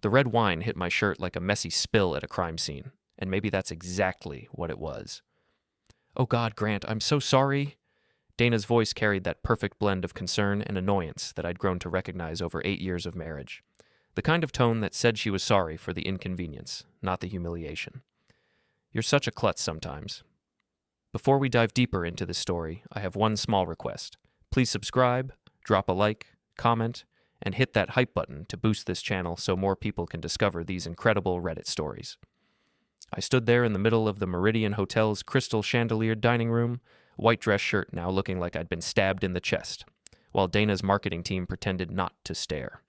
The red wine hit my shirt like a messy spill at a crime scene, and maybe that's exactly what it was. "Oh God, Grant, I'm so sorry." Dana's voice carried that perfect blend of concern and annoyance that I'd grown to recognize over 8 years of marriage. The kind of tone that said she was sorry for the inconvenience, not the humiliation. "You're such a klutz sometimes." Before we dive deeper into this story, I have one small request. Please subscribe, drop a like, comment, and hit that hype button to boost this channel so more people can discover these incredible Reddit stories. I stood there in the middle of the Meridian Hotel's crystal chandeliered dining room, white dress shirt now looking like I'd been stabbed in the chest, while Dana's marketing team pretended not to stare.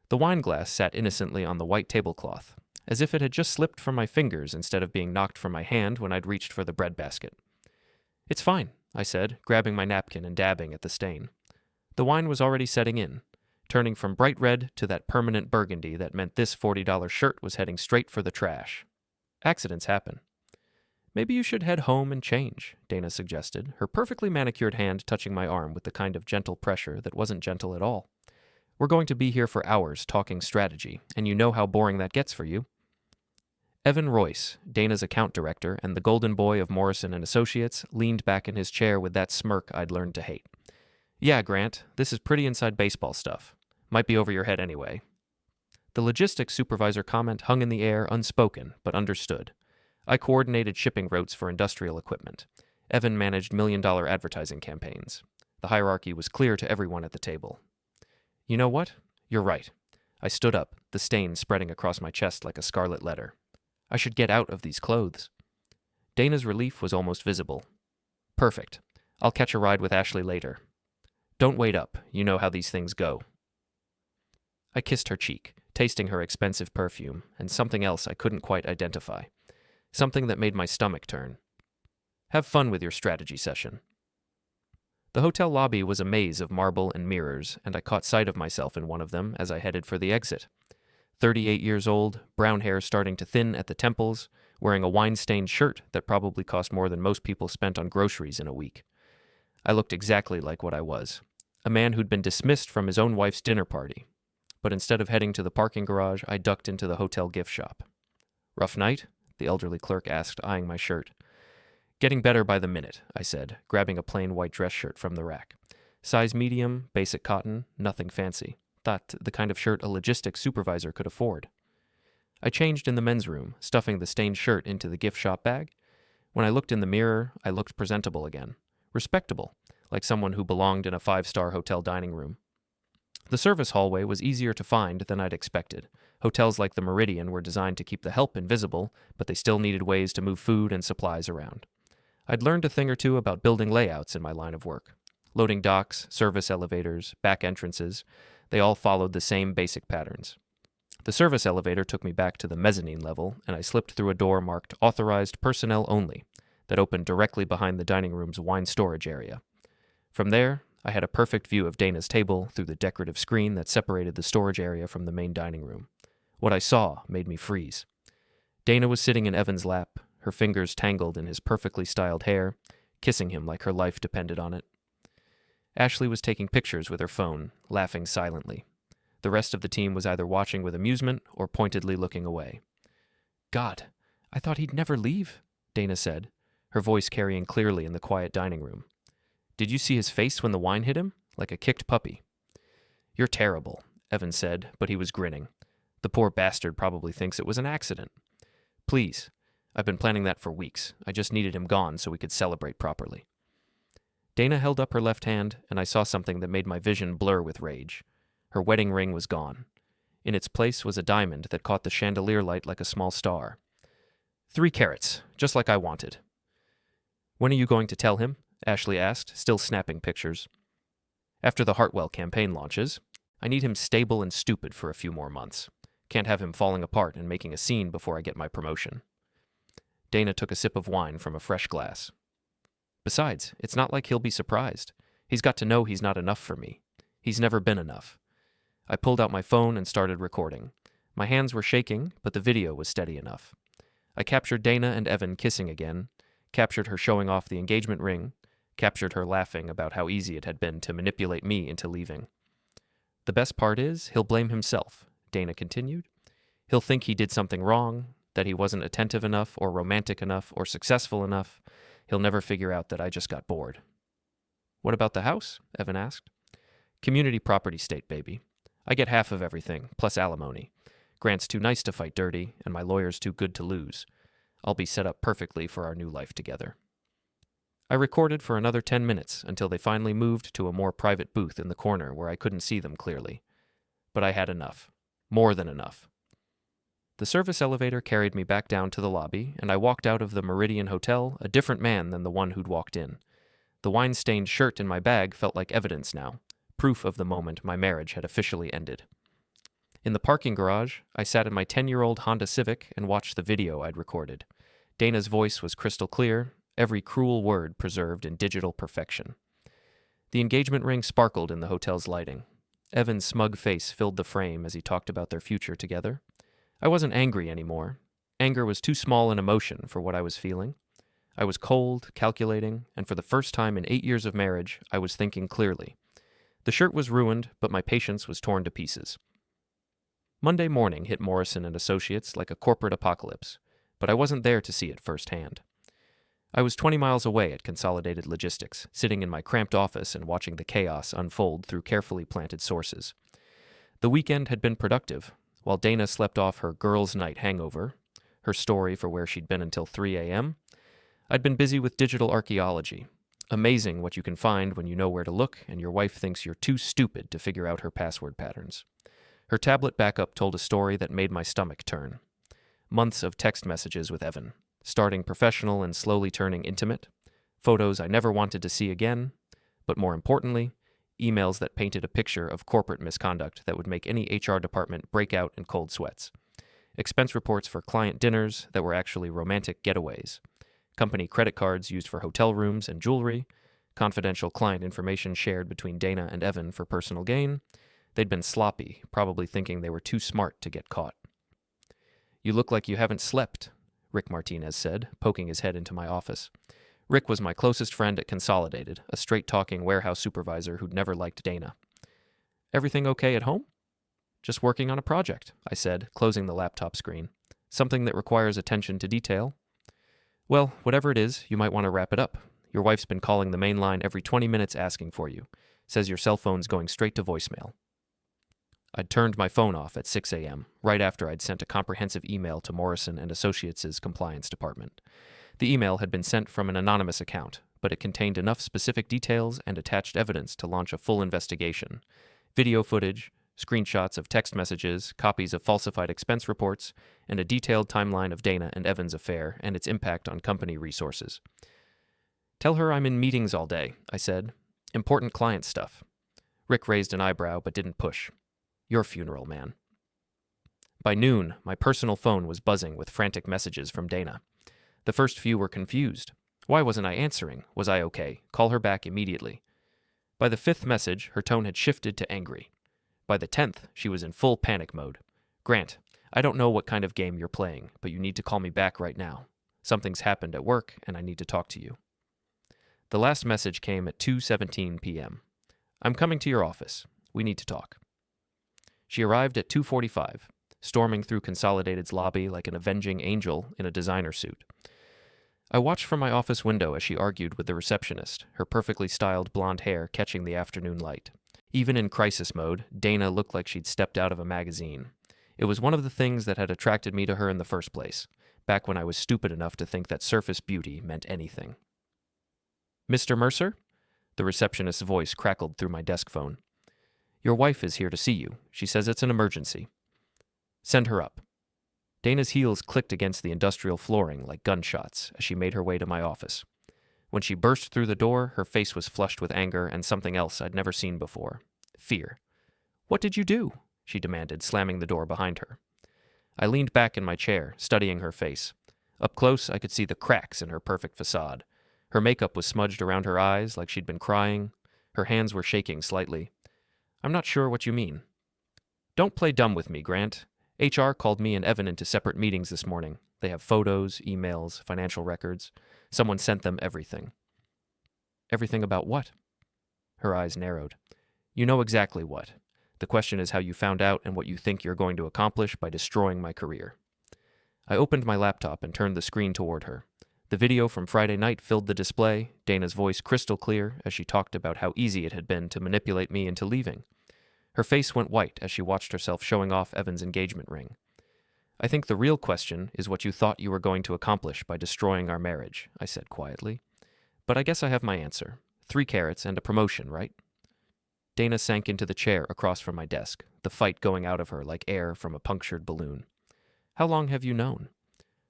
The wine glass sat innocently on the white tablecloth, as if it had just slipped from my fingers instead of being knocked from my hand when I'd reached for the breadbasket. "It's fine," I said, grabbing my napkin and dabbing at the stain. The wine was already setting in, turning from bright red to that permanent burgundy that meant this $40 shirt was heading straight for the trash. Accidents happen. "Maybe you should head home and change," Dana suggested, her perfectly manicured hand touching my arm with the kind of gentle pressure that wasn't gentle at all. "We're going to be here for hours talking strategy, and you know how boring that gets for you." Evan Royce, Dana's account director and the golden boy of Morrison and Associates, leaned back in his chair with that smirk I'd learned to hate. "Yeah, Grant, this is pretty inside baseball stuff. Might be over your head anyway." The logistics supervisor comment hung in the air unspoken, but understood. I coordinated shipping routes for industrial equipment. Evan managed million-dollar advertising campaigns. The hierarchy was clear to everyone at the table. "You know what? You're right." I stood up, the stain spreading across my chest like a scarlet letter. "I should get out of these clothes." Dana's relief was almost visible. "Perfect. I'll catch a ride with Ashley later." "Don't wait up. You know how these things go." I kissed her cheek, tasting her expensive perfume, and something else I couldn't quite identify. Something that made my stomach turn. "Have fun with your strategy session." The hotel lobby was a maze of marble and mirrors, and I caught sight of myself in one of them as I headed for the exit. 38 years old, brown hair starting to thin at the temples, wearing a wine-stained shirt that probably cost more than most people spent on groceries in a week. I looked exactly like what I was, a man who'd been dismissed from his own wife's dinner party. But instead of heading to the parking garage, I ducked into the hotel gift shop. "Rough night?" the elderly clerk asked, eyeing my shirt. "Getting better by the minute," I said, grabbing a plain white dress shirt from the rack. Size medium, basic cotton, nothing fancy. Thought the kind of shirt a logistics supervisor could afford. I changed in the men's room, stuffing the stained shirt into the gift shop bag. When I looked in the mirror, I looked presentable again. Respectable, like someone who belonged in a 5-star hotel dining room. The service hallway was easier to find than I'd expected. Hotels like the Meridian were designed to keep the help invisible, but they still needed ways to move food and supplies around. I'd learned a thing or two about building layouts in my line of work. Loading docks, service elevators, back entrances, they all followed the same basic patterns. The service elevator took me back to the mezzanine level, and I slipped through a door marked Authorized Personnel Only that opened directly behind the dining room's wine storage area. From there, I had a perfect view of Dana's table through the decorative screen that separated the storage area from the main dining room. What I saw made me freeze. Dana was sitting in Evan's lap, her fingers tangled in his perfectly styled hair, kissing him like her life depended on it. Ashley was taking pictures with her phone, laughing silently. The rest of the team was either watching with amusement or pointedly looking away. "God, I thought he'd never leave," Dana said, her voice carrying clearly in the quiet dining room. "Did you see his face when the wine hit him? Like a kicked puppy." "You're terrible," Evan said, but he was grinning. "The poor bastard probably thinks it was an accident." "Please. I've been planning that for weeks. I just needed him gone so we could celebrate properly." Dana held up her left hand, and I saw something that made my vision blur with rage. Her wedding ring was gone. In its place was a diamond that caught the chandelier light like a small star. 3 carats, just like I wanted. "When are you going to tell him?" Ashley asked, still snapping pictures. "After the Hartwell campaign launches. I need him stable and stupid for a few more months. Can't have him falling apart and making a scene before I get my promotion." Dana took a sip of wine from a fresh glass. "Besides, it's not like he'll be surprised. He's got to know he's not enough for me. He's never been enough." I pulled out my phone and started recording. My hands were shaking, but the video was steady enough. I captured Dana and Evan kissing again, captured her showing off the engagement ring, captured her laughing about how easy it had been to manipulate me into leaving. "The best part is, he'll blame himself," Dana continued. He'll think he did something wrong, that he wasn't attentive enough or romantic enough or successful enough. He'll never figure out that I just got bored. What about the house? Evan asked. Community property state, baby. I get half of everything, plus alimony. Grant's too nice to fight dirty, and my lawyer's too good to lose. I'll be set up perfectly for our new life together. I recorded for another 10 minutes until they finally moved to a more private booth in the corner where I couldn't see them clearly. But I had enough. More than enough. The service elevator carried me back down to the lobby, and I walked out of the Meridian Hotel a different man than the one who'd walked in. The wine-stained shirt in my bag felt like evidence now, proof of the moment my marriage had officially ended. In the parking garage, I sat in my 10-year-old Honda Civic and watched the video I'd recorded. Dana's voice was crystal clear, every cruel word preserved in digital perfection. The engagement ring sparkled in the hotel's lighting. Evan's smug face filled the frame as he talked about their future together. I wasn't angry anymore. Anger was too small an emotion for what I was feeling. I was cold, calculating, and for the first time in 8 years of marriage, I was thinking clearly. The shirt was ruined, but my patience was torn to pieces. Monday morning hit Morrison and Associates like a corporate apocalypse, but I wasn't there to see it firsthand. I was 20 miles away at Consolidated Logistics, sitting in my cramped office and watching the chaos unfold through carefully planted sources. The weekend had been productive. While Dana slept off her girls' night hangover, her story for where she'd been until 3 a.m., I'd been busy with digital archaeology. Amazing what you can find when you know where to look and your wife thinks you're too stupid to figure out her password patterns. Her tablet backup told a story that made my stomach turn. Months of text messages with Evan, starting professional and slowly turning intimate, photos I never wanted to see again, but more importantly, emails that painted a picture of corporate misconduct that would make any HR department break out in cold sweats. Expense reports for client dinners that were actually romantic getaways. Company credit cards used for hotel rooms and jewelry. Confidential client information shared between Dana and Evan for personal gain. They'd been sloppy, probably thinking they were too smart to get caught. "You look like you haven't slept," Rick Martinez said, poking his head into my office. Rick was my closest friend at Consolidated, a straight-talking warehouse supervisor who'd never liked Dana. "Everything okay at home?" "Just working on a project," I said, closing the laptop screen. "Something that requires attention to detail." "Well, whatever it is, you might want to wrap it up. Your wife's been calling the main line every 20 minutes asking for you. Says your cell phone's going straight to voicemail." I'd turned my phone off at 6 a.m., right after I'd sent a comprehensive email to Morrison and Associates' compliance department. The email had been sent from an anonymous account, but it contained enough specific details and attached evidence to launch a full investigation. Video footage, screenshots of text messages, copies of falsified expense reports, and a detailed timeline of Dana and Evan's affair and its impact on company resources. "Tell her I'm in meetings all day," I said. "Important client stuff." Rick raised an eyebrow but didn't push. "Your funeral, man." By noon, my personal phone was buzzing with frantic messages from Dana. The first few were confused. Why wasn't I answering? Was I okay? Call her back immediately. By the 5th message, her tone had shifted to angry. By the 10th, she was in full panic mode. "Grant, I don't know what kind of game you're playing, but you need to call me back right now. Something's happened at work, and I need to talk to you." The last message came at 2:17 p.m. "I'm coming to your office. We need to talk." She arrived at 2:45, storming through Consolidated's lobby like an avenging angel in a designer suit. I watched from my office window as she argued with the receptionist, her perfectly styled blonde hair catching the afternoon light. Even in crisis mode, Dana looked like she'd stepped out of a magazine. It was one of the things that had attracted me to her in the first place, back when I was stupid enough to think that surface beauty meant anything. "Mr. Mercer?" The receptionist's voice crackled through my desk phone. "Your wife is here to see you. She says it's an emergency." "Send her up." Dana's heels clicked against the industrial flooring like gunshots as she made her way to my office. When she burst through the door, her face was flushed with anger and something else I'd never seen before. Fear. "What did you do?" she demanded, slamming the door behind her. I leaned back in my chair, studying her face. Up close, I could see the cracks in her perfect facade. Her makeup was smudged around her eyes like she'd been crying. Her hands were shaking slightly. "I'm not sure what you mean." "Don't play dumb with me, Grant. HR called me and Evan into separate meetings this morning. They have photos, emails, financial records. Someone sent them everything." "Everything about what?" Her eyes narrowed. "You know exactly what. The question is how you found out and what you think you're going to accomplish by destroying my career." I opened my laptop and turned the screen toward her. The video from Friday night filled the display, Dana's voice crystal clear as she talked about how easy it had been to manipulate me into leaving. Her face went white as she watched herself showing off Evan's engagement ring. "I think the real question is what you thought you were going to accomplish by destroying our marriage," I said quietly. "But I guess I have my answer. 3 carrots and a promotion, right?" Dana sank into the chair across from my desk, the fight going out of her like air from a punctured balloon. "How long have you known?"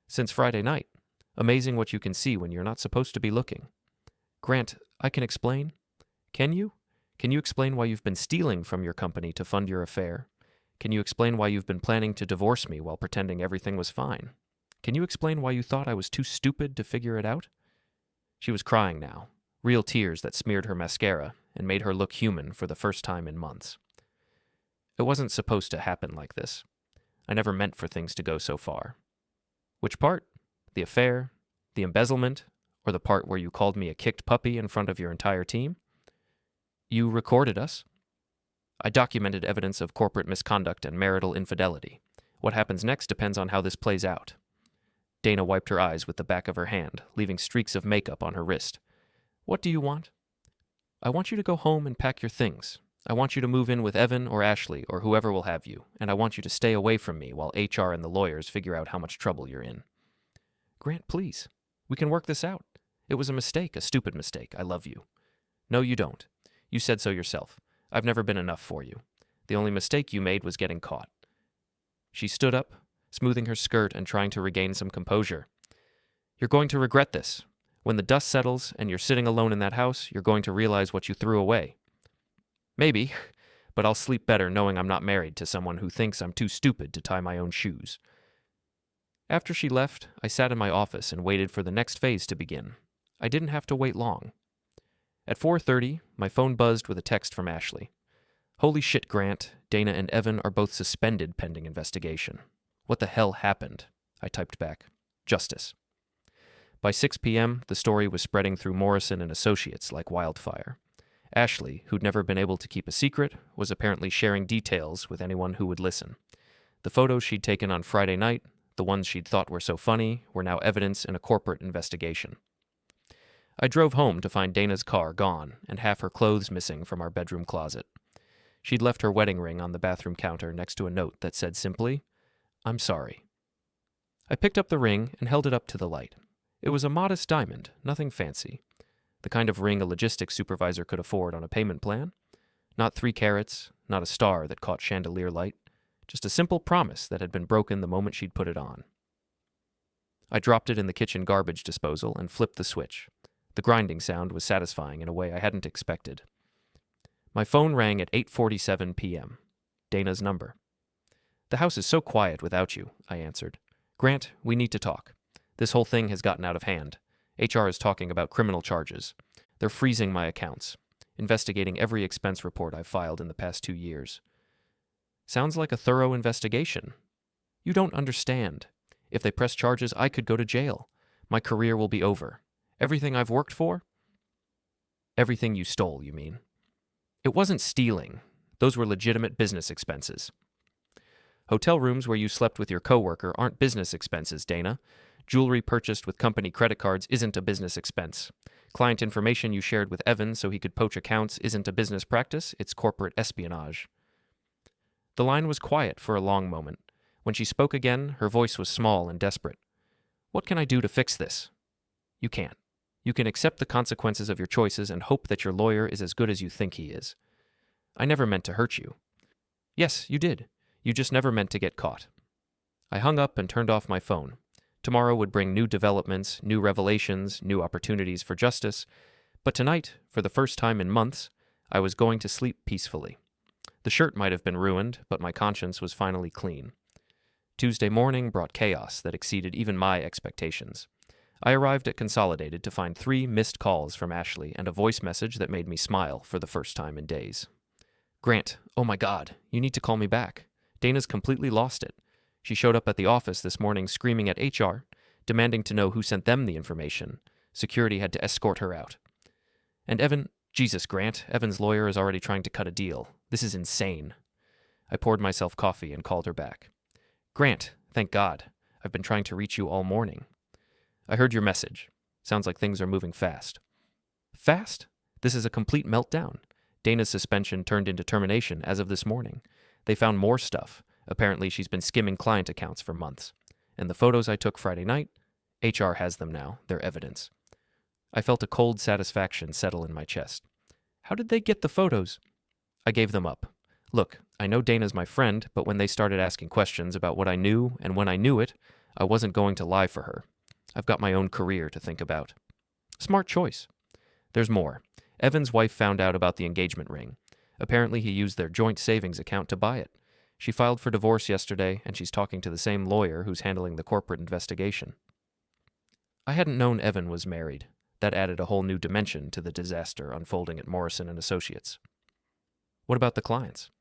"Since Friday night. Amazing what you can see when you're not supposed to be looking." "Grant, I can explain." "Can you? Can you explain why you've been stealing from your company to fund your affair? Can you explain why you've been planning to divorce me while pretending everything was fine? Can you explain why you thought I was too stupid to figure it out?" She was crying now, real tears that smeared her mascara and made her look human for the first time in months. It wasn't supposed to happen like this. I never meant for things to go so far. "Which part? The affair? The embezzlement? Or the part where you called me a kicked puppy in front of your entire team?" "You recorded us." "I documented evidence of corporate misconduct and marital infidelity. What happens next depends on how this plays out." Dana wiped her eyes with the back of her hand, leaving streaks of makeup on her wrist. "What do you want?" "I want you to go home and pack your things. I want you to move in with Evan or Ashley or whoever will have you, and I want you to stay away from me while HR and the lawyers figure out how much trouble you're in." "Grant, please. We can work this out. It was a mistake, a stupid mistake. I love you." "No, you don't. You said so yourself. I've never been enough for you. The only mistake you made was getting caught." She stood up, smoothing her skirt and trying to regain some composure. "You're going to regret this. When the dust settles and you're sitting alone in that house, you're going to realize what you threw away." "Maybe, but I'll sleep better knowing I'm not married to someone who thinks I'm too stupid to tie my own shoes." After she left, I sat in my office and waited for the next phase to begin. I didn't have to wait long. At 4:30, my phone buzzed with a text from Ashley. "Holy shit, Grant. Dana and Evan are both suspended pending investigation." "What the hell happened?" I typed back. "Justice." By 6 p.m., the story was spreading through Morrison and Associates like wildfire. Ashley, who'd never been able to keep a secret, was apparently sharing details with anyone who would listen. The photos she'd taken on Friday night, the ones she'd thought were so funny, were now evidence in a corporate investigation. I drove home to find Dana's car gone and half her clothes missing from our bedroom closet. She'd left her wedding ring on the bathroom counter next to a note that said simply, "I'm sorry." I picked up the ring and held it up to the light. It was a modest diamond, nothing fancy. The kind of ring a logistics supervisor could afford on a payment plan. Not 3 carats, not a star that caught chandelier light, just a simple promise that had been broken the moment she'd put it on. I dropped it in the kitchen garbage disposal and flipped the switch. The grinding sound was satisfying in a way I hadn't expected. My phone rang at 8:47 p.m. Dana's number. "The house is so quiet without you," I answered. "Grant, we need to talk. This whole thing has gotten out of hand. HR is talking about criminal charges. They're freezing my accounts, investigating every expense report I've filed in the past 2 years." "Sounds like a thorough investigation." "You don't understand. If they press charges, I could go to jail. My career will be over. Everything I've worked for?" "Everything you stole, you mean?" "It wasn't stealing. Those were legitimate business expenses." "Hotel rooms where you slept with your coworker aren't business expenses, Dana. Jewelry purchased with company credit cards isn't a business expense. Client information you shared with Evan so he could poach accounts isn't a business practice, it's corporate espionage." The line was quiet for a long moment. When she spoke again, her voice was small and desperate. "What can I do to fix this?" "You can't. You can accept the consequences of your choices and hope that your lawyer is as good as you think he is." "I never meant to hurt you." "Yes, you did. You just never meant to get caught." I hung up and turned off my phone. Tomorrow would bring new developments, new revelations, new opportunities for justice. But tonight, for the first time in months, I was going to sleep peacefully. The shirt might have been ruined, but my conscience was finally clean. Tuesday morning brought chaos that exceeded even my expectations. I arrived at Consolidated to find 3 missed calls from Ashley and a voice message that made me smile for the first time in days. "Grant, oh my God, you need to call me back. Dana's completely lost it. She showed up at the office this morning screaming at HR, demanding to know who sent them the information. Security had to escort her out. And Evan, Jesus, Grant, Evan's lawyer is already trying to cut a deal. This is insane. I poured myself coffee and called her back. Grant, thank God. I've been trying to reach you all morning. I heard your message. Sounds like things are moving fast. Fast? This is a complete meltdown. Dana's suspension turned into termination as of this morning. They found more stuff. Apparently she's been skimming client accounts for months. And the photos I took Friday night, HR has them now. They're evidence. I felt a cold satisfaction settle in my chest. How did they get the photos? I gave them up. Look, I know Dana's my friend, but when they started asking questions about what I knew and when I knew it, I wasn't going to lie for her. I've got my own career to think about. Smart choice. There's more. Evan's wife found out about the engagement ring. Apparently he used their joint savings account to buy it. She filed for divorce yesterday, and she's talking to the same lawyer who's handling the corporate investigation. I hadn't known Evan was married. That added a whole new dimension to the disaster unfolding at Morrison & Associates. What about the clients?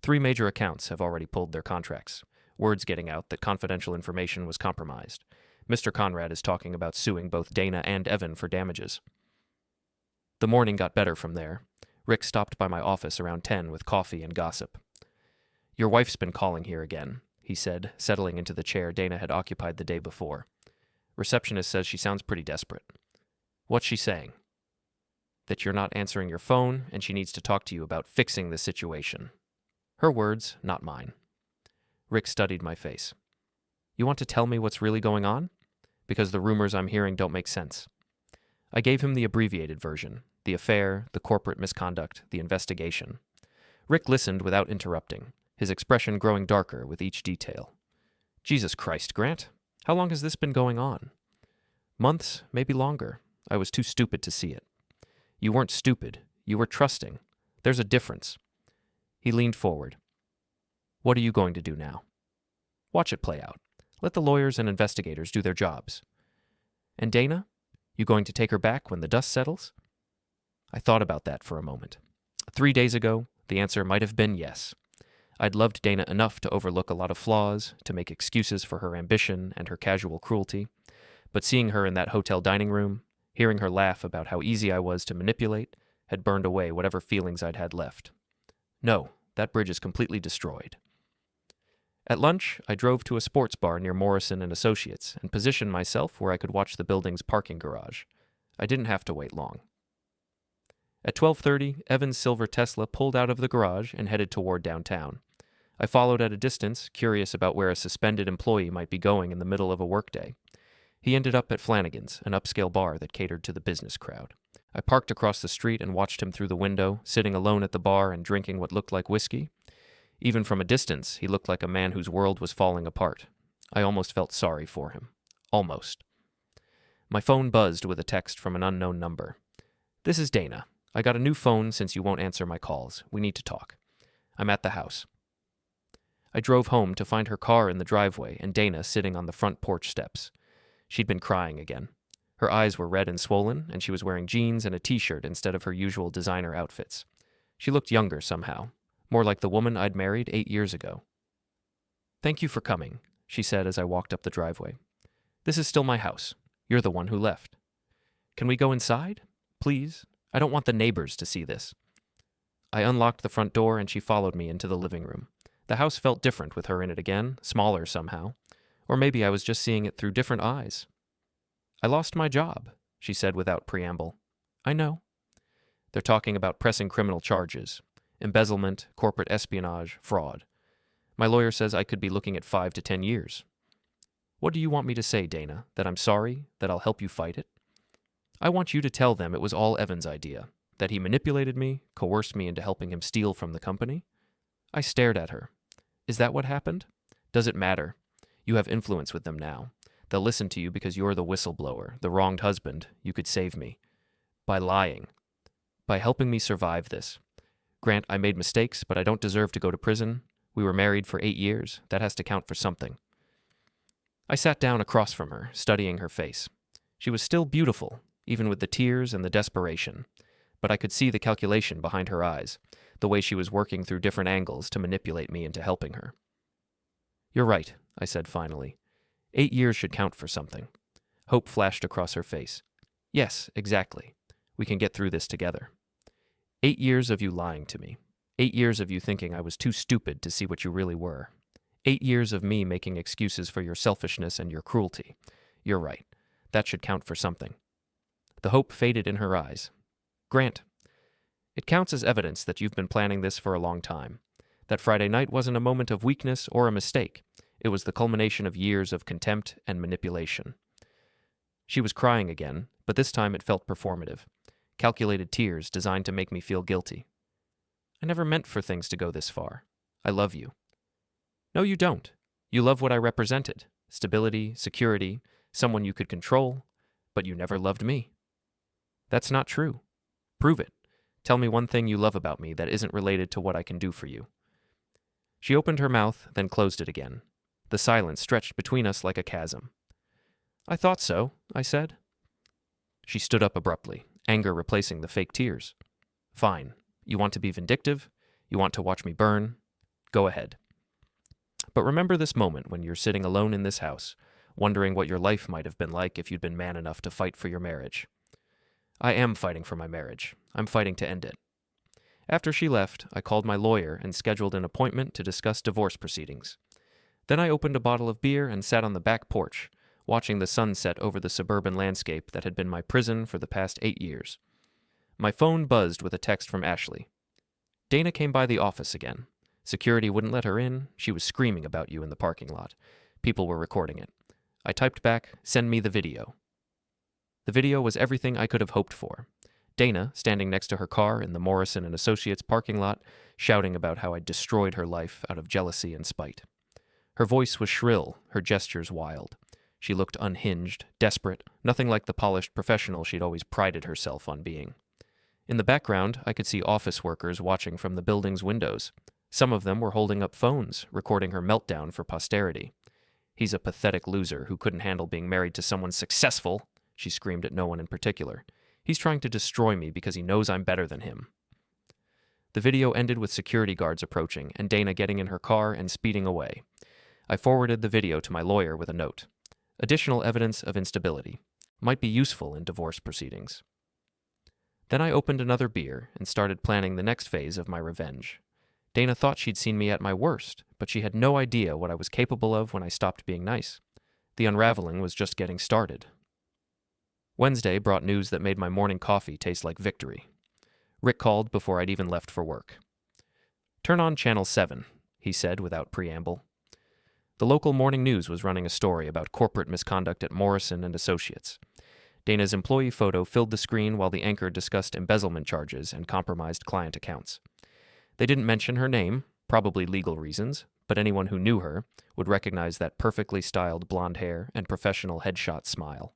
3 major accounts have already pulled their contracts. Word's getting out that confidential information was compromised. Mr. Conrad is talking about suing both Dana and Evan for damages. The morning got better from there. Rick stopped by my office around 10 with coffee and gossip. Your wife's been calling here again, he said, settling into the chair Dana had occupied the day before. Receptionist says she sounds pretty desperate. What's she saying? That you're not answering your phone and she needs to talk to you about fixing the situation. Her words, not mine. Rick studied my face. You want to tell me what's really going on? Because the rumors I'm hearing don't make sense. I gave him the abbreviated version, the affair, the corporate misconduct, the investigation. Rick listened without interrupting, his expression growing darker with each detail. Jesus Christ, Grant, how long has this been going on? Months, maybe longer. I was too stupid to see it. You weren't stupid. You were trusting. There's a difference. He leaned forward. What are you going to do now? Watch it play out. Let the lawyers and investigators do their jobs. And Dana? You going to take her back when the dust settles? I thought about that for a moment. 3 days ago, the answer might have been yes. I'd loved Dana enough to overlook a lot of flaws, to make excuses for her ambition and her casual cruelty. But seeing her in that hotel dining room, hearing her laugh about how easy I was to manipulate, had burned away whatever feelings I'd had left. No, that bridge is completely destroyed. At lunch, I drove to a sports bar near Morrison & Associates and positioned myself where I could watch the building's parking garage. I didn't have to wait long. At 12:30, Evan's silver Tesla pulled out of the garage and headed toward downtown. I followed at a distance, curious about where a suspended employee might be going in the middle of a workday. He ended up at Flanagan's, an upscale bar that catered to the business crowd. I parked across the street and watched him through the window, sitting alone at the bar and drinking what looked like whiskey. Even from a distance, he looked like a man whose world was falling apart. I almost felt sorry for him. Almost. My phone buzzed with a text from an unknown number. This is Dana. I got a new phone since you won't answer my calls. We need to talk. I'm at the house. I drove home to find her car in the driveway and Dana sitting on the front porch steps. She'd been crying again. Her eyes were red and swollen, and she was wearing jeans and a t-shirt instead of her usual designer outfits. She looked younger somehow, more like the woman I'd married 8 years ago. Thank you for coming, she said as I walked up the driveway. This is still my house. You're the one who left. Can we go inside? Please? I don't want the neighbors to see this. I unlocked the front door and she followed me into the living room. The house felt different with her in it again, smaller somehow. Or maybe I was just seeing it through different eyes. I lost my job, she said without preamble. I know. They're talking about pressing criminal charges. Embezzlement, corporate espionage, fraud. My lawyer says I could be looking at 5 to 10 years. What do you want me to say, Dana? That I'm sorry? That I'll help you fight it? I want you to tell them it was all Evan's idea. That he manipulated me, coerced me into helping him steal from the company? I stared at her. Is that what happened? Does it matter? You have influence with them now. They'll listen to you because you're the whistleblower, the wronged husband. You could save me. By lying. By helping me survive this. Grant, I made mistakes, but I don't deserve to go to prison. We were married for 8 years. That has to count for something. I sat down across from her, studying her face. She was still beautiful, even with the tears and the desperation. But I could see the calculation behind her eyes, the way she was working through different angles to manipulate me into helping her. You're right, I said finally. 8 years should count for something. Hope flashed across her face. Yes, exactly. We can get through this together. 8 years of you lying to me. 8 years of you thinking I was too stupid to see what you really were. 8 years of me making excuses for your selfishness and your cruelty. You're right. That should count for something. The hope faded in her eyes. Grant, it counts as evidence that you've been planning this for a long time. That Friday night wasn't a moment of weakness or a mistake. It was the culmination of years of contempt and manipulation. She was crying again, but this time it felt performative. Calculated tears designed to make me feel guilty. I never meant for things to go this far. I love you. No, you don't. You love what I represented. Stability, security, someone you could control, but you never loved me. That's not true. Prove it. Tell me one thing you love about me that isn't related to what I can do for you. She opened her mouth, then closed it again. The silence stretched between us like a chasm. I thought so, I said. She stood up abruptly, anger replacing the fake tears. Fine. You want to be vindictive? You want to watch me burn? Go ahead. But remember this moment when you're sitting alone in this house, wondering what your life might have been like if you'd been man enough to fight for your marriage. I am fighting for my marriage. I'm fighting to end it. After she left, I called my lawyer and scheduled an appointment to discuss divorce proceedings. Then I opened a bottle of beer and sat on the back porch, watching the sun set over the suburban landscape that had been my prison for the past 8 years. My phone buzzed with a text from Ashley. Dana came by the office again. Security wouldn't let her in. She was screaming about you in the parking lot. People were recording it. I typed back, "Send me the video." The video was everything I could have hoped for. Dana, standing next to her car in the Morrison & Associates parking lot, shouting about how I'd destroyed her life out of jealousy and spite. Her voice was shrill, her gestures wild. She looked unhinged, desperate, nothing like the polished professional she'd always prided herself on being. In the background, I could see office workers watching from the building's windows. Some of them were holding up phones, recording her meltdown for posterity. He's a pathetic loser who couldn't handle being married to someone successful, she screamed at no one in particular. He's trying to destroy me because he knows I'm better than him. The video ended with security guards approaching and Dana getting in her car and speeding away. I forwarded the video to my lawyer with a note. Additional evidence of instability. Might be useful in divorce proceedings. Then I opened another beer and started planning the next phase of my revenge. Dana thought she'd seen me at my worst, but she had no idea what I was capable of when I stopped being nice. The unraveling was just getting started. Wednesday brought news that made my morning coffee taste like victory. Rick called before I'd even left for work. "Turn on Channel 7, he said without preamble. The local morning news was running a story about corporate misconduct at Morrison & Associates. Dana's employee photo filled the screen while the anchor discussed embezzlement charges and compromised client accounts. They didn't mention her name, probably legal reasons, but anyone who knew her would recognize that perfectly styled blonde hair and professional headshot smile.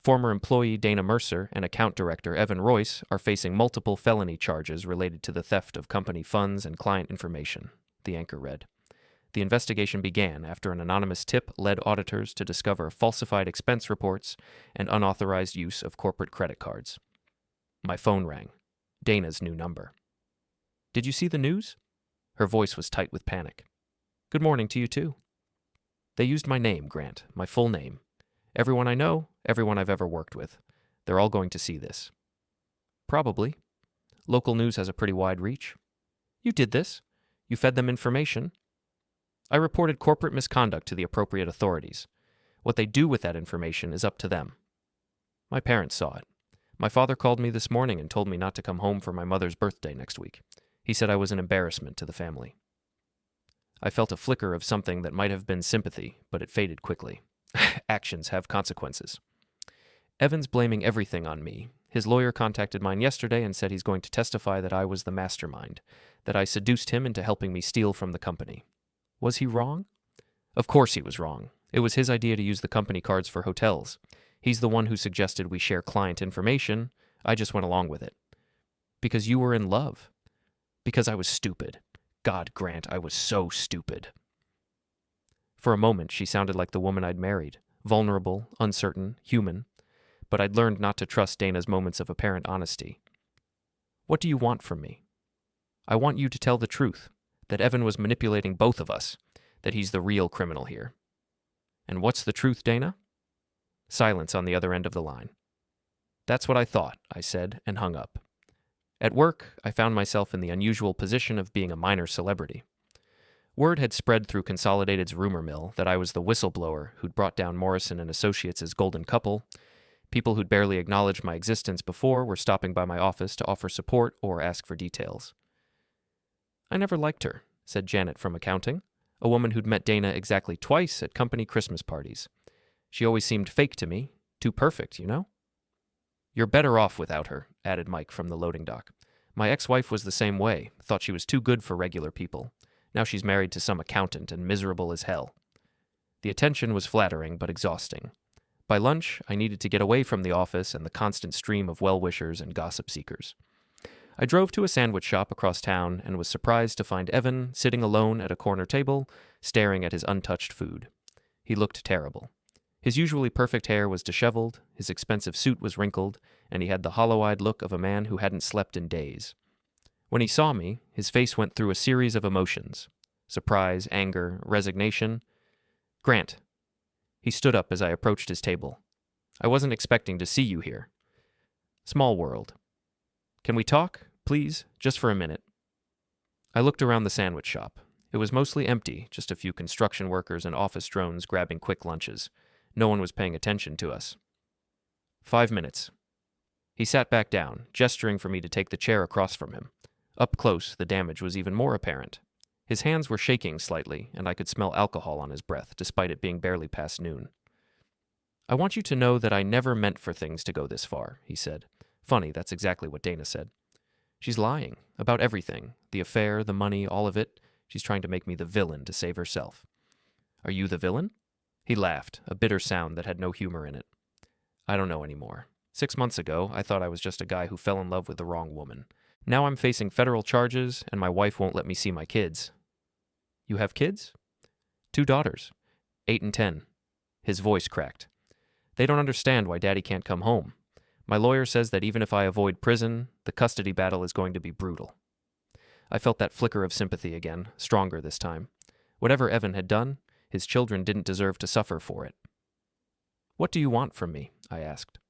Former employee Dana Mercer and account director Evan Royce are facing multiple felony charges related to the theft of company funds and client information, the anchor read. The investigation began after an anonymous tip led auditors to discover falsified expense reports and unauthorized use of corporate credit cards. My phone rang. Dana's new number. "Did you see the news?" Her voice was tight with panic. "Good morning to you, too." "They used my name, Grant, my full name. Everyone I know, everyone I've ever worked with. They're all going to see this." "Probably. Local news has a pretty wide reach." "You did this. You fed them information." "I reported corporate misconduct to the appropriate authorities. What they do with that information is up to them." "My parents saw it. My father called me this morning and told me not to come home for my mother's birthday next week. He said I was an embarrassment to the family." I felt a flicker of something that might have been sympathy, but it faded quickly. Actions have consequences. "Evan's blaming everything on me. His lawyer contacted mine yesterday and said he's going to testify that I was the mastermind, that I seduced him into helping me steal from the company." Was he wrong? Of course he was wrong. It was his idea to use the company cards for hotels. He's the one who suggested we share client information. I just went along with it. Because you were in love. Because I was stupid. God, Grant, I was so stupid. For a moment, she sounded like the woman I'd married. Vulnerable, uncertain, human. But I'd learned not to trust Dana's moments of apparent honesty. "What do you want from me?" "I want you to tell the truth. That Evan was manipulating both of us, that he's the real criminal here." "And what's the truth, Dana?" Silence on the other end of the line. "That's what I thought," I said, and hung up. At work, I found myself in the unusual position of being a minor celebrity. Word had spread through Consolidated's rumor mill that I was the whistleblower who'd brought down Morrison and Associates' golden couple. People who'd barely acknowledged my existence before were stopping by my office to offer support or ask for details. "I never liked her," said Janet from accounting, a woman who'd met Dana exactly twice at company Christmas parties. "She always seemed fake to me. Too perfect, you know?" "You're better off without her," added Mike from the loading dock. "My ex-wife was the same way, thought she was too good for regular people. Now she's married to some accountant and miserable as hell." The attention was flattering but exhausting. By lunch, I needed to get away from the office and the constant stream of well-wishers and gossip seekers. I drove to a sandwich shop across town and was surprised to find Evan sitting alone at a corner table, staring at his untouched food. He looked terrible. His usually perfect hair was disheveled, his expensive suit was wrinkled, and he had the hollow-eyed look of a man who hadn't slept in days. When he saw me, his face went through a series of emotions: surprise, anger, resignation. "Grant." He stood up as I approached his table. "I wasn't expecting to see you here." "Small world. Can we talk, please, just for a minute?" I looked around the sandwich shop. It was mostly empty, just a few construction workers and office drones grabbing quick lunches. No one was paying attention to us. "5 minutes." He sat back down, gesturing for me to take the chair across from him. Up close, the damage was even more apparent. His hands were shaking slightly, and I could smell alcohol on his breath, despite it being barely past noon. "I want you to know that I never meant for things to go this far," he said. Funny, that's exactly what Dana said. She's lying about everything. The affair, the money, all of it. She's trying to make me the villain to save herself. "Are you the villain?" He laughed, a bitter sound that had no humor in it. "I don't know anymore. 6 months ago, I thought I was just a guy who fell in love with the wrong woman. Now I'm facing federal charges, and my wife won't let me see my kids." "You have kids?" "2 daughters, 8 and 10. His voice cracked. "They don't understand why Daddy can't come home. My lawyer says that even if I avoid prison, the custody battle is going to be brutal." I felt that flicker of sympathy again, stronger this time. Whatever Evan had done, his children didn't deserve to suffer for it. "What do you want from me?" I asked.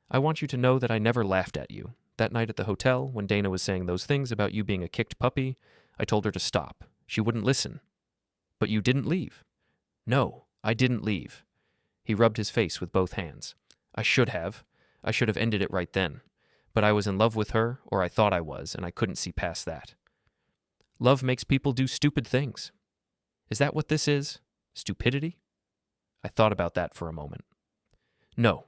"I want you to know that I never laughed at you. That night at the hotel, when Dana was saying those things about you being a kicked puppy, I told her to stop. She wouldn't listen." "But you didn't leave." "No, I didn't leave." He rubbed his face with both hands. "I should have. I should have ended it right then. But I was in love with her, or I thought I was, and I couldn't see past that." "Love makes people do stupid things." "Is that what this is? Stupidity?" I thought about that for a moment. "No.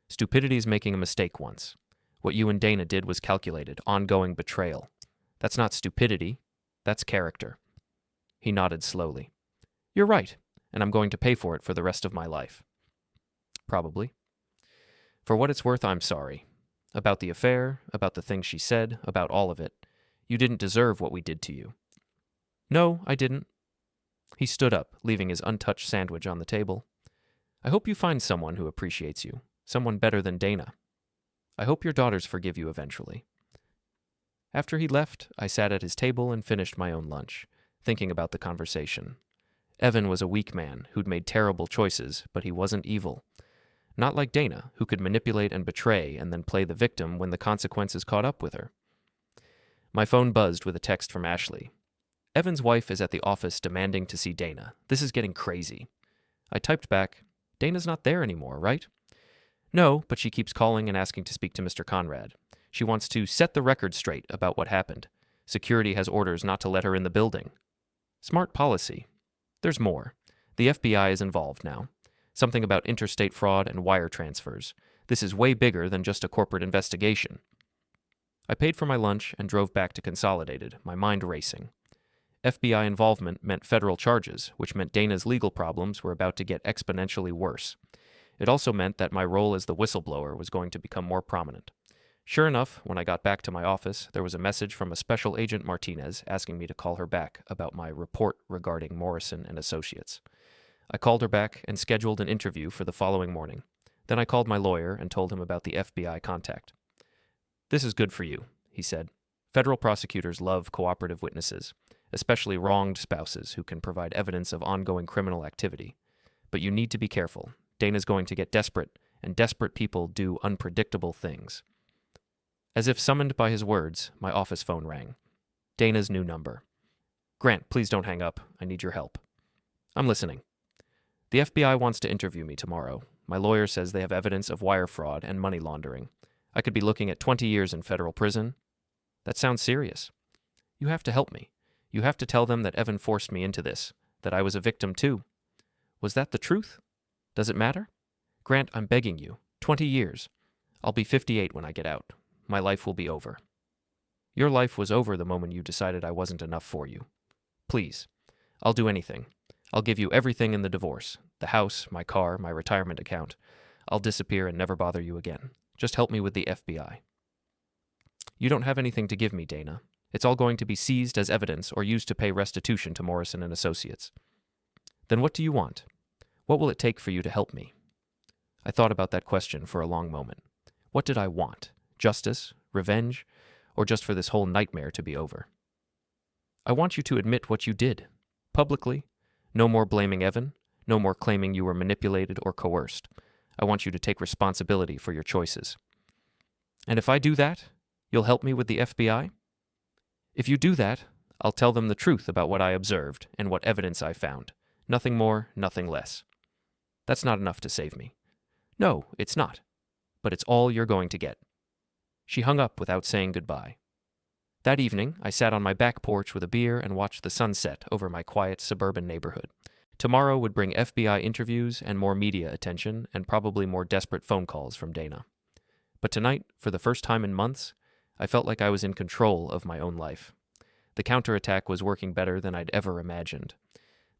Stupidity is making a mistake once. What you and Dana did was calculated, ongoing betrayal. That's not stupidity. That's character." He nodded slowly. "You're right, and I'm going to pay for it for the rest of my life." "Probably." "For what it's worth, I'm sorry. About the affair, about the things she said, about all of it. You didn't deserve what we did to you." "No, I didn't." He stood up, leaving his untouched sandwich on the table. "I hope you find someone who appreciates you, someone better than Dana. I hope your daughters forgive you eventually." After he left, I sat at his table and finished my own lunch, thinking about the conversation. Evan was a weak man who'd made terrible choices, but he wasn't evil. Not like Dana, who could manipulate and betray and then play the victim when the consequences caught up with her. My phone buzzed with a text from Ashley. "Evan's wife is at the office demanding to see Dana. This is getting crazy." I typed back, "Dana's not there anymore, right?" "No, but she keeps calling and asking to speak to Mr. Conrad. She wants to set the record straight about what happened. Security has orders not to let her in the building." Smart policy. There's more. The FBI is involved now. Something about interstate fraud and wire transfers. This is way bigger than just a corporate investigation. I paid for my lunch and drove back to Consolidated, my mind racing. FBI involvement meant federal charges, which meant Dana's legal problems were about to get exponentially worse. It also meant that my role as the whistleblower was going to become more prominent. Sure enough, when I got back to my office, there was a message from a Special Agent Martinez asking me to call her back about my report regarding Morrison and Associates. I called her back and scheduled an interview for the following morning. Then I called my lawyer and told him about the FBI contact. "This is good for you," he said. "Federal prosecutors love cooperative witnesses, especially wronged spouses who can provide evidence of ongoing criminal activity. But you need to be careful. Dana's going to get desperate, and desperate people do unpredictable things." As if summoned by his words, my office phone rang. Dana's new number. Grant, please don't hang up. I need your help. I'm listening. The FBI wants to interview me tomorrow. My lawyer says they have evidence of wire fraud and money laundering. I could be looking at 20 years in federal prison. That sounds serious. You have to help me. You have to tell them that Evan forced me into this, that I was a victim too. Was that the truth? Does it matter? Grant, I'm begging you. 20 years. I'll be 58 when I get out. My life will be over. Your life was over the moment you decided I wasn't enough for you. Please. I'll do anything. I'll give you everything in the divorce. The house, my car, my retirement account. I'll disappear and never bother you again. Just help me with the FBI. You don't have anything to give me, Dana. It's all going to be seized as evidence or used to pay restitution to Morrison and Associates. Then what do you want? What will it take for you to help me? I thought about that question for a long moment. What did I want? Justice? Revenge? Or just for this whole nightmare to be over? I want you to admit what you did. Publicly. No more blaming Evan. No more claiming you were manipulated or coerced. I want you to take responsibility for your choices. And if I do that, you'll help me with the FBI? If you do that, I'll tell them the truth about what I observed and what evidence I found. Nothing more, nothing less. That's not enough to save me. No, it's not. But it's all you're going to get. She hung up without saying goodbye. That evening, I sat on my back porch with a beer and watched the sunset over my quiet suburban neighborhood. Tomorrow would bring FBI interviews and more media attention and probably more desperate phone calls from Dana. But tonight, for the first time in months, I felt like I was in control of my own life. The counterattack was working better than I'd ever imagined.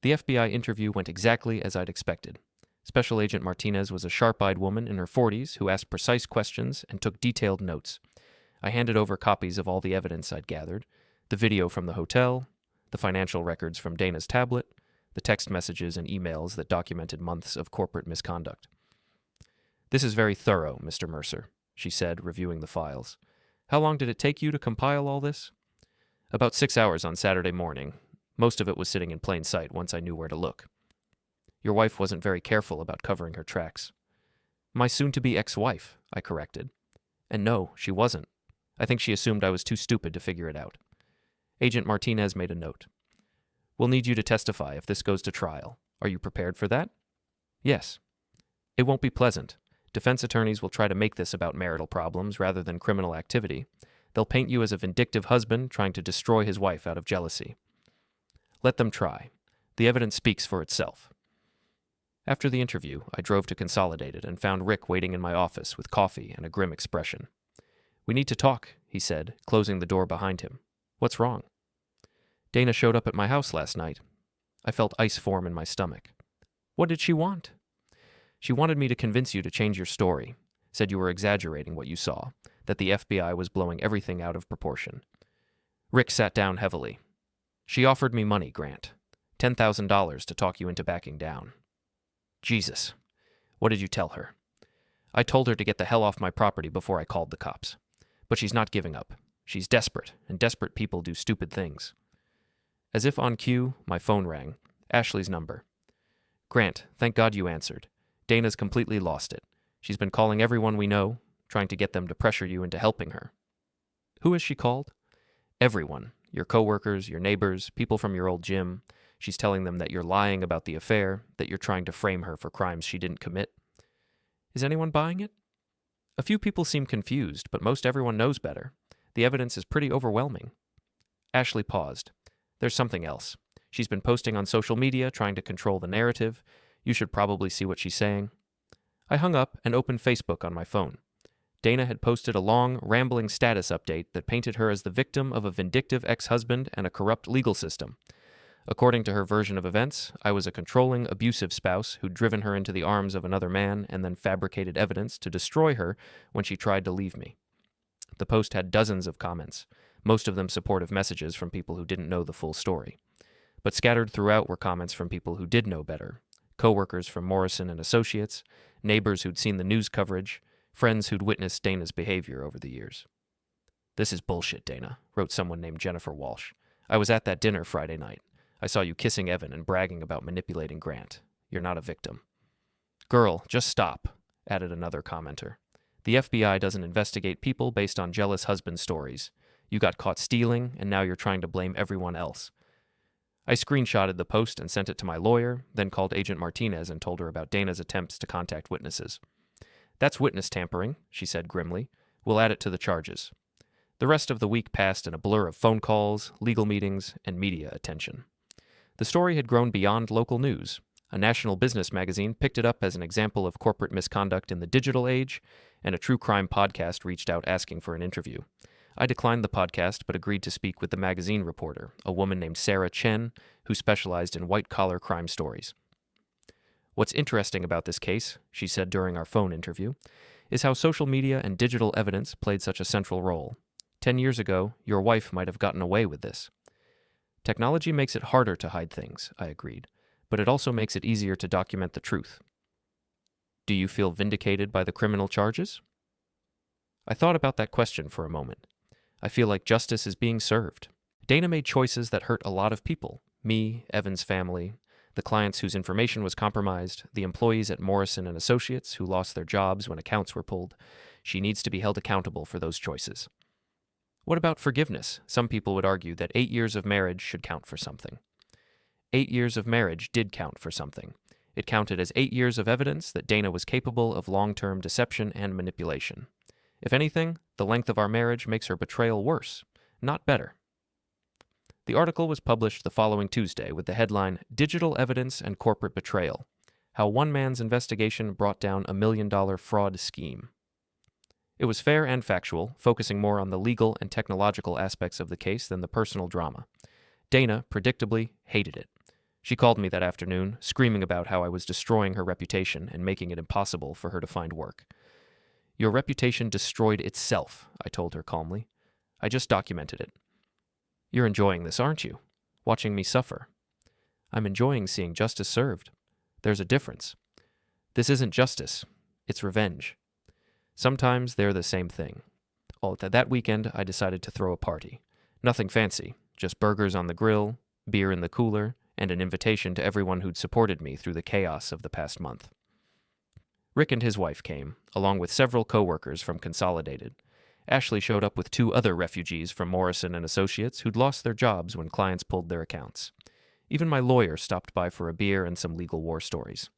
The FBI interview went exactly as I'd expected. Special Agent Martinez was a sharp-eyed woman in her 40s who asked precise questions and took detailed notes. I handed over copies of all the evidence I'd gathered, the video from the hotel, the financial records from Dana's tablet, the text messages and emails that documented months of corporate misconduct. "This is very thorough, Mr. Mercer," she said, reviewing the files. "How long did it take you to compile all this?" "About 6 hours on Saturday morning. Most of it was sitting in plain sight once I knew where to look." "Your wife wasn't very careful about covering her tracks." "My soon-to-be ex-wife," I corrected. "And no, she wasn't. I think she assumed I was too stupid to figure it out." Agent Martinez made a note. "We'll need you to testify if this goes to trial. Are you prepared for that?" "Yes." "It won't be pleasant. Defense attorneys will try to make this about marital problems rather than criminal activity. They'll paint you as a vindictive husband trying to destroy his wife out of jealousy. Let them try. The evidence speaks for itself." After the interview, I drove to Consolidated and found Rick waiting in my office with coffee and a grim expression. "We need to talk," he said, closing the door behind him. "What's wrong?" "Dana showed up at my house last night." I felt ice form in my stomach. "What did she want?" "She wanted me to convince you to change your story. Said you were exaggerating what you saw, that the FBI was blowing everything out of proportion." Rick sat down heavily. "She offered me money, Grant. $10,000 to talk you into backing down." "Jesus. What did you tell her?" "I told her to get the hell off my property before I called the cops. But she's not giving up. She's desperate, and desperate people do stupid things." As if on cue, my phone rang. Ashley's number. "Grant, thank God you answered. Dana's completely lost it. She's been calling everyone we know, trying to get them to pressure you into helping her." "Who has she called?" "Everyone. Your coworkers, your neighbors, people from your old gym. She's telling them that you're lying about the affair, that you're trying to frame her for crimes she didn't commit." "Is anyone buying it?" "A few people seem confused, but most everyone knows better. The evidence is pretty overwhelming." Ashley paused. "There's something else. She's been posting on social media, trying to control the narrative. You should probably see what she's saying." I hung up and opened Facebook on my phone. Dana had posted a long, rambling status update that painted her as the victim of a vindictive ex-husband and a corrupt legal system. According to her version of events, I was a controlling, abusive spouse who'd driven her into the arms of another man and then fabricated evidence to destroy her when she tried to leave me. The post had dozens of comments, most of them supportive messages from people who didn't know the full story. But scattered throughout were comments from people who did know better, coworkers from Morrison and Associates, neighbors who'd seen the news coverage, friends who'd witnessed Dana's behavior over the years. "This is bullshit, Dana," wrote someone named Jennifer Walsh. "I was at that dinner Friday night. I saw you kissing Evan and bragging about manipulating Grant. You're not a victim." "Girl, just stop," added another commenter. The FBI doesn't investigate people based on jealous husband stories. You got caught stealing, and now you're trying to blame everyone else. I screenshotted the post and sent it to my lawyer, then called Agent Martinez and told her about Dana's attempts to contact witnesses. That's witness tampering, she said grimly. We'll add it to the charges. The rest of the week passed in a blur of phone calls, legal meetings, and media attention. The story had grown beyond local news. A national business magazine picked it up as an example of corporate misconduct in the digital age, and a true crime podcast reached out asking for an interview. I declined the podcast but agreed to speak with the magazine reporter, a woman named Sarah Chen, who specialized in white-collar crime stories. What's interesting about this case, she said during our phone interview, is how social media and digital evidence played such a central role. 10 years ago, your wife might have gotten away with this. Technology makes it harder to hide things, I agreed, but it also makes it easier to document the truth. Do you feel vindicated by the criminal charges? I thought about that question for a moment. I feel like justice is being served. Dana made choices that hurt a lot of people. Me, Evan's family, the clients whose information was compromised, the employees at Morrison and Associates who lost their jobs when accounts were pulled. She needs to be held accountable for those choices. What about forgiveness? Some people would argue that 8 years of marriage should count for something. 8 years of marriage did count for something. It counted as 8 years of evidence that Dana was capable of long-term deception and manipulation. If anything, the length of our marriage makes her betrayal worse, not better. The article was published the following Tuesday with the headline, Digital Evidence and Corporate Betrayal: How One Man's Investigation Brought Down a $1 million Fraud Scheme. It was fair and factual, focusing more on the legal and technological aspects of the case than the personal drama. Dana, predictably, hated it. She called me that afternoon, screaming about how I was destroying her reputation and making it impossible for her to find work. Your reputation destroyed itself, I told her calmly. I just documented it. You're enjoying this, aren't you? Watching me suffer. I'm enjoying seeing justice served. There's a difference. This isn't justice. It's revenge. Sometimes they're the same thing. That weekend, I decided to throw a party. Nothing fancy, just burgers on the grill, beer in the cooler, and an invitation to everyone who'd supported me through the chaos of the past month. Rick and his wife came, along with several coworkers from Consolidated. Ashley showed up with 2 other refugees from Morrison and Associates who'd lost their jobs when clients pulled their accounts. Even my lawyer stopped by for a beer and some legal war stories.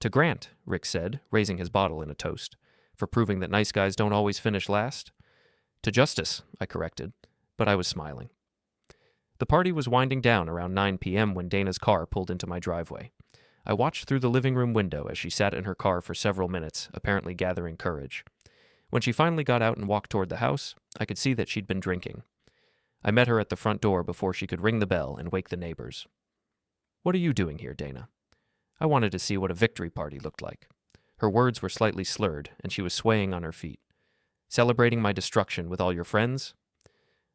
To Grant, Rick said, raising his bottle in a toast, for proving that nice guys don't always finish last. To justice, I corrected, but I was smiling. The party was winding down around 9 p.m. when Dana's car pulled into my driveway. I watched through the living room window as she sat in her car for several minutes, apparently gathering courage. When she finally got out and walked toward the house, I could see that she'd been drinking. I met her at the front door before she could ring the bell and wake the neighbors. What are you doing here, Dana? I wanted to see what a victory party looked like. Her words were slightly slurred, and she was swaying on her feet. Celebrating my destruction with all your friends?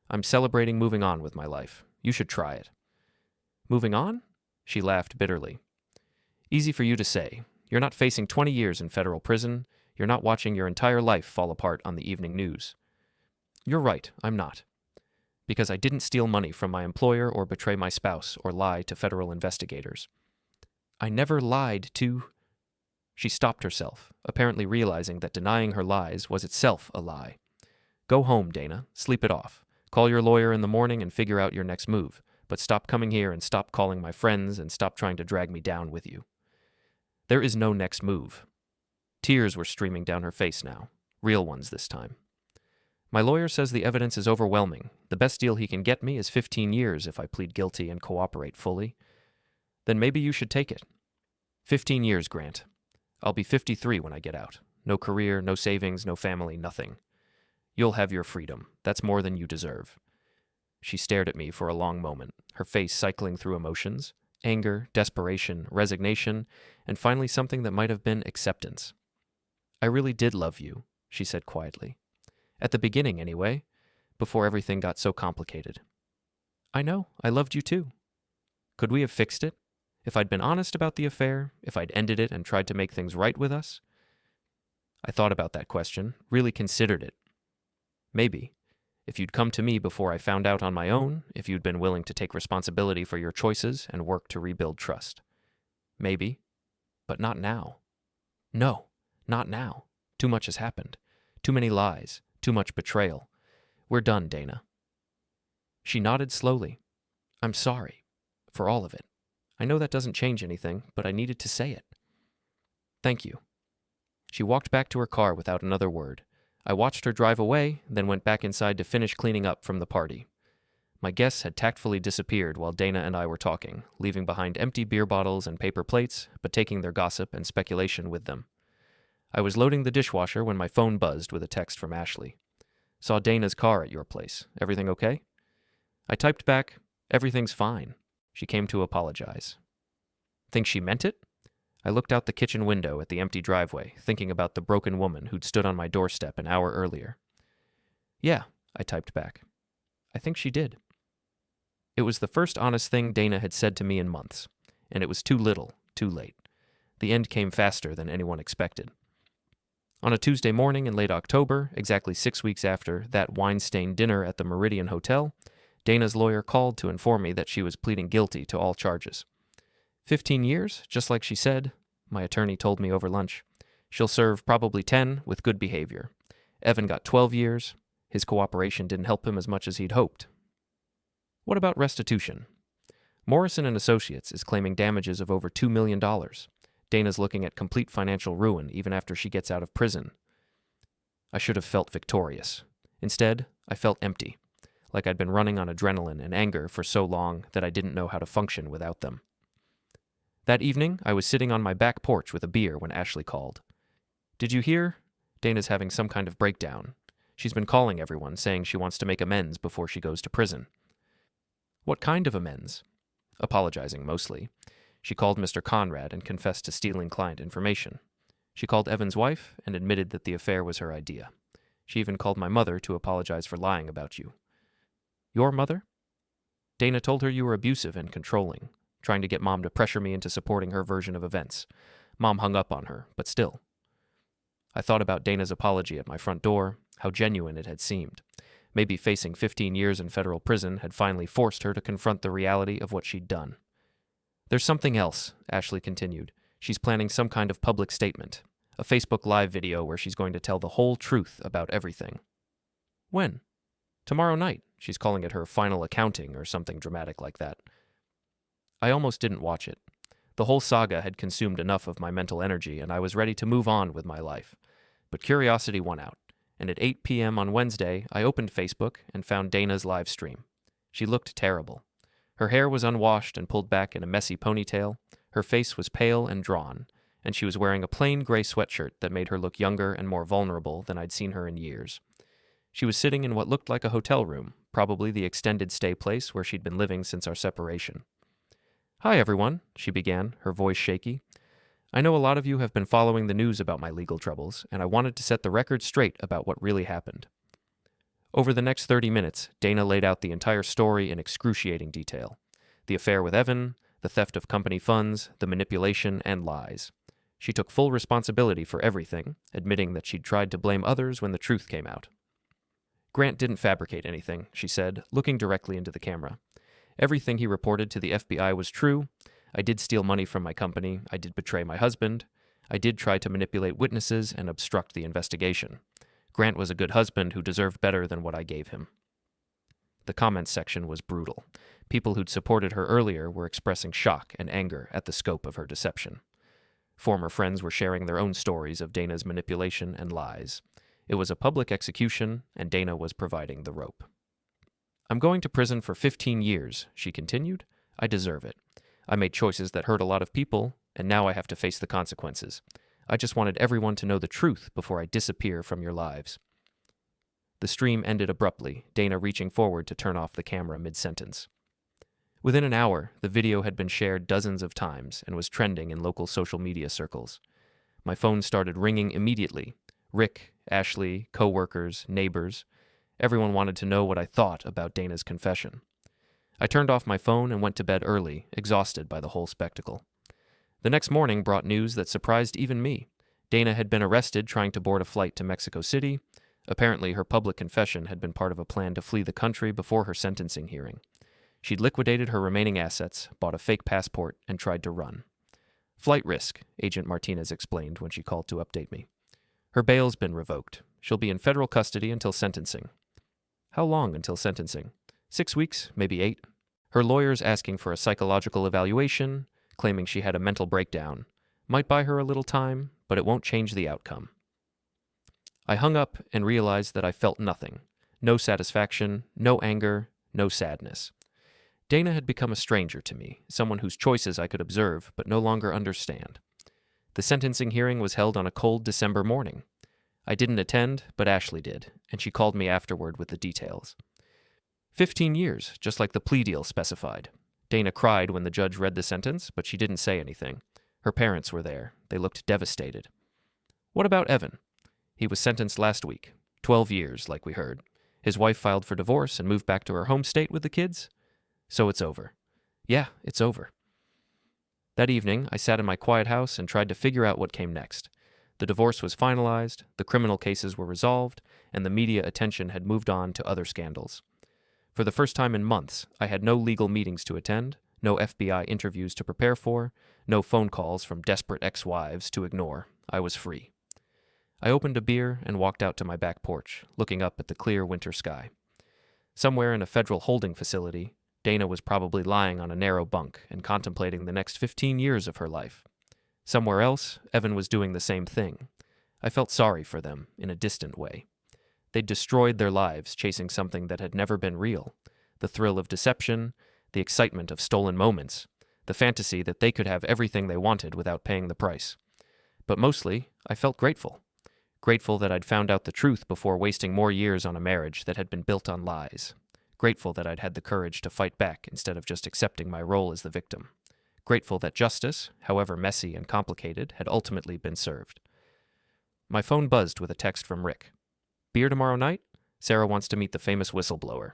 I'm celebrating moving on with my life. You should try it. Moving on? She laughed bitterly. Easy for you to say. You're not facing 20 years in federal prison. You're not watching your entire life fall apart on the evening news. You're right, I'm not. Because I didn't steal money from my employer or betray my spouse or lie to federal investigators. I never lied to... She stopped herself, apparently realizing that denying her lies was itself a lie. Go home, Dana. Sleep it off. Call your lawyer in the morning and figure out your next move. But stop coming here and stop calling my friends and stop trying to drag me down with you. There is no next move. Tears were streaming down her face now. Real ones this time. My lawyer says the evidence is overwhelming. The best deal he can get me is 15 years if I plead guilty and cooperate fully. Then maybe you should take it. 15 years, Grant. I'll be 53 when I get out. No career, no savings, no family, nothing. You'll have your freedom. That's more than you deserve. She stared at me for a long moment, her face cycling through emotions, anger, desperation, resignation, and finally something that might have been acceptance. I really did love you, she said quietly. At the beginning, anyway, before everything got so complicated. I know, I loved you too. Could we have fixed it? If I'd been honest about the affair, if I'd ended it and tried to make things right with us? I thought about that question, really considered it. Maybe. If you'd come to me before I found out on my own, if you'd been willing to take responsibility for your choices and work to rebuild trust. Maybe. But not now. No, not now. Too much has happened. Too many lies. Too much betrayal. We're done, Dana. She nodded slowly. I'm sorry. For all of it. I know that doesn't change anything, but I needed to say it. Thank you. She walked back to her car without another word. I watched her drive away, then went back inside to finish cleaning up from the party. My guests had tactfully disappeared while Dana and I were talking, leaving behind empty beer bottles and paper plates, but taking their gossip and speculation with them. I was loading the dishwasher when my phone buzzed with a text from Ashley. Saw Dana's car at your place. Everything okay? I typed back, everything's fine. She came to apologize. Think she meant it? I looked out the kitchen window at the empty driveway, thinking about the broken woman who'd stood on my doorstep an hour earlier. Yeah, I typed back. I think she did. It was the first honest thing Dana had said to me in months, and it was too little, too late. The end came faster than anyone expected. On a Tuesday morning in late October, exactly 6 weeks after that wine-stained dinner at the Meridian Hotel, Dana's lawyer called to inform me that she was pleading guilty to all charges. 15 years, just like she said, my attorney told me over lunch. She'll serve probably 10 with good behavior. Evan got 12 years. His cooperation didn't help him as much as he'd hoped. What about restitution? Morrison and Associates is claiming damages of over $2 million. Dana's looking at complete financial ruin even after she gets out of prison. I should have felt victorious. Instead, I felt empty, like I'd been running on adrenaline and anger for so long that I didn't know how to function without them. That evening, I was sitting on my back porch with a beer when Ashley called. Did you hear? Dana's having some kind of breakdown. She's been calling everyone, saying she wants to make amends before she goes to prison. What kind of amends? Apologizing, mostly. She called Mr. Conrad and confessed to stealing client information. She called Evan's wife and admitted that the affair was her idea. She even called my mother to apologize for lying about you. Your mother? Dana told her you were abusive and controlling, trying to get Mom to pressure me into supporting her version of events. Mom hung up on her, but still. I thought about Dana's apology at my front door, how genuine it had seemed. Maybe facing 15 years in federal prison had finally forced her to confront the reality of what she'd done. There's something else, Ashley continued. She's planning some kind of public statement, a Facebook Live video where she's going to tell the whole truth about everything. When? Tomorrow night. She's calling it her final accounting or something dramatic like that. I almost didn't watch it. The whole saga had consumed enough of my mental energy, and I was ready to move on with my life. But curiosity won out, and at 8 p.m. on Wednesday, I opened Facebook and found Dana's live stream. She looked terrible. Her hair was unwashed and pulled back in a messy ponytail, her face was pale and drawn, and she was wearing a plain gray sweatshirt that made her look younger and more vulnerable than I'd seen her in years. She was sitting in what looked like a hotel room, probably the extended stay place where she'd been living since our separation. Hi, everyone, she began, her voice shaky. I know a lot of you have been following the news about my legal troubles, and I wanted to set the record straight about what really happened. Over the next 30 minutes, Dana laid out the entire story in excruciating detail. The affair with Evan, the theft of company funds, the manipulation, and lies. She took full responsibility for everything, admitting that she'd tried to blame others when the truth came out. Grant didn't fabricate anything, she said, looking directly into the camera. Everything he reported to the FBI was true. I did steal money from my company. I did betray my husband. I did try to manipulate witnesses and obstruct the investigation. Grant was a good husband who deserved better than what I gave him. The comments section was brutal. People who'd supported her earlier were expressing shock and anger at the scope of her deception. Former friends were sharing their own stories of Dana's manipulation and lies. It was a public execution, and Dana was providing the rope. I'm going to prison for 15 years, she continued. I deserve it. I made choices that hurt a lot of people, and now I have to face the consequences. I just wanted everyone to know the truth before I disappear from your lives. The stream ended abruptly, Dana reaching forward to turn off the camera mid-sentence. Within an hour, the video had been shared dozens of times and was trending in local social media circles. My phone started ringing immediately. Rick, Ashley, coworkers, neighbors. Everyone wanted to know what I thought about Dana's confession. I turned off my phone and went to bed early, exhausted by the whole spectacle. The next morning brought news that surprised even me. Dana had been arrested trying to board a flight to Mexico City. Apparently, her public confession had been part of a plan to flee the country before her sentencing hearing. She'd liquidated her remaining assets, bought a fake passport, and tried to run. Flight risk, Agent Martinez explained when she called to update me. Her bail's been revoked. She'll be in federal custody until sentencing. How long until sentencing? 6 weeks, maybe 8. Her lawyer's asking for a psychological evaluation, claiming she had a mental breakdown. Might buy her a little time, but it won't change the outcome. I hung up and realized that I felt nothing. No satisfaction, no anger, no sadness. Dana had become a stranger to me, someone whose choices I could observe but no longer understand. The sentencing hearing was held on a cold December morning. I didn't attend, but Ashley did, and she called me afterward with the details. 15 years, just like the plea deal specified. Dana cried when the judge read the sentence, but she didn't say anything. Her parents were there. They looked devastated. What about Evan? He was sentenced last week. 12 years, like we heard. His wife filed for divorce and moved back to her home state with the kids. So it's over. Yeah, it's over. That evening, I sat in my quiet house and tried to figure out what came next. The divorce was finalized, the criminal cases were resolved, and the media attention had moved on to other scandals. For the first time in months, I had no legal meetings to attend, no FBI interviews to prepare for, no phone calls from desperate ex-wives to ignore. I was free. I opened a beer and walked out to my back porch, looking up at the clear winter sky. Somewhere in a federal holding facility, Dana was probably lying on a narrow bunk and contemplating the next 15 years of her life. Somewhere else, Evan was doing the same thing. I felt sorry for them in a distant way. They'd destroyed their lives chasing something that had never been real. The thrill of deception, the excitement of stolen moments, the fantasy that they could have everything they wanted without paying the price. But mostly, I felt grateful. Grateful that I'd found out the truth before wasting more years on a marriage that had been built on lies. Grateful that I'd had the courage to fight back instead of just accepting my role as the victim. Grateful that justice, however messy and complicated, had ultimately been served. My phone buzzed with a text from Rick. Beer tomorrow night? Sarah wants to meet the famous whistleblower.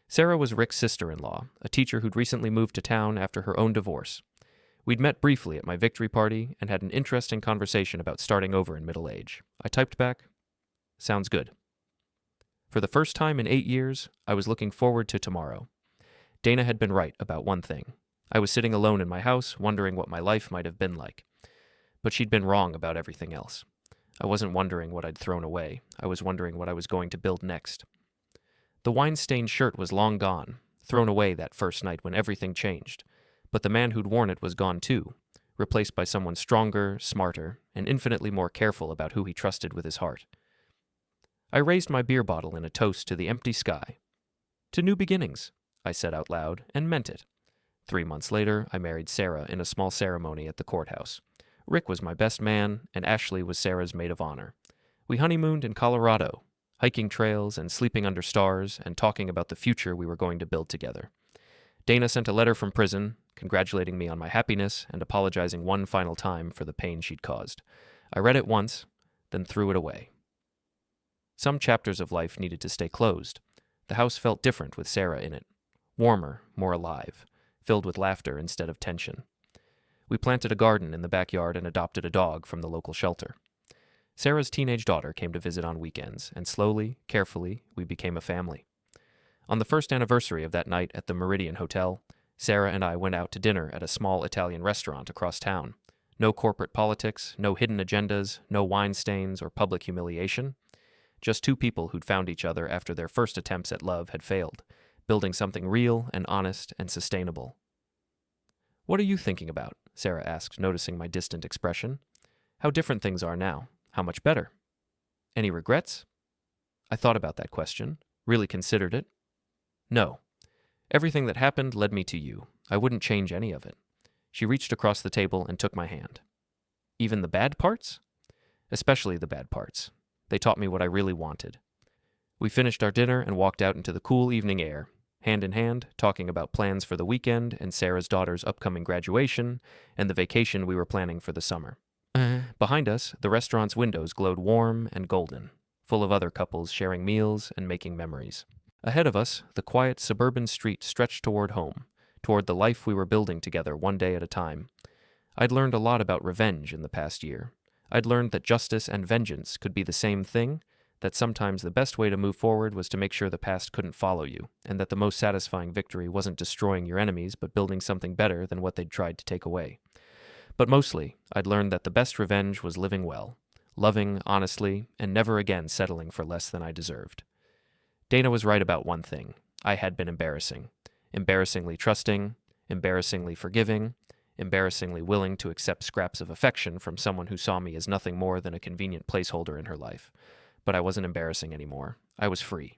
Sarah was Rick's sister-in-law, a teacher who'd recently moved to town after her own divorce. We'd met briefly at my victory party and had an interesting conversation about starting over in middle age. I typed back, "Sounds good." For the first time in 8 years, I was looking forward to tomorrow. Dana had been right about one thing. I was sitting alone in my house, wondering what my life might have been like. But she'd been wrong about everything else. I wasn't wondering what I'd thrown away. I was wondering what I was going to build next. The wine-stained shirt was long gone, thrown away that first night when everything changed. But the man who'd worn it was gone too, replaced by someone stronger, smarter, and infinitely more careful about who he trusted with his heart. I raised my beer bottle in a toast to the empty sky. "To new beginnings," I said out loud, and meant it. 3 months later, I married Sarah in a small ceremony at the courthouse. Rick was my best man, and Ashley was Sarah's maid of honor. We honeymooned in Colorado, hiking trails and sleeping under stars and talking about the future we were going to build together. Dana sent a letter from prison, congratulating me on my happiness and apologizing one final time for the pain she'd caused. I read it once, then threw it away. Some chapters of life needed to stay closed. The house felt different with Sarah in it. Warmer, more alive, filled with laughter instead of tension. We planted a garden in the backyard and adopted a dog from the local shelter. Sarah's teenage daughter came to visit on weekends, and slowly, carefully, we became a family. On the first anniversary of that night at the Meridian Hotel, Sarah and I went out to dinner at a small Italian restaurant across town. No corporate politics, no hidden agendas, no wine stains or public humiliation. Just two people who'd found each other after their first attempts at love had failed, building something real and honest and sustainable. "What are you thinking about?" Sarah asked, noticing my distant expression. "How different things are now. How much better? Any regrets?" I thought about that question, really considered it. No. Everything that happened led me to you. I wouldn't change any of it. She reached across the table and took my hand. Even the bad parts? Especially the bad parts. They taught me what I really wanted. We finished our dinner and walked out into the cool evening air, hand in hand, talking about plans for the weekend and Sarah's daughter's upcoming graduation and the vacation we were planning for the summer. Behind us, the restaurant's windows glowed warm and golden, full of other couples sharing meals and making memories. Ahead of us, the quiet suburban street stretched toward home, toward the life we were building together one day at a time. I'd learned a lot about revenge in the past year. I'd learned that justice and vengeance could be the same thing, that sometimes the best way to move forward was to make sure the past couldn't follow you, and that the most satisfying victory wasn't destroying your enemies but building something better than what they'd tried to take away. But mostly, I'd learned that the best revenge was living well, loving honestly, and never again settling for less than I deserved. Dana was right about one thing. I had been embarrassing. Embarrassingly trusting, embarrassingly forgiving, embarrassingly willing to accept scraps of affection from someone who saw me as nothing more than a convenient placeholder in her life. But I wasn't embarrassing anymore. I was free.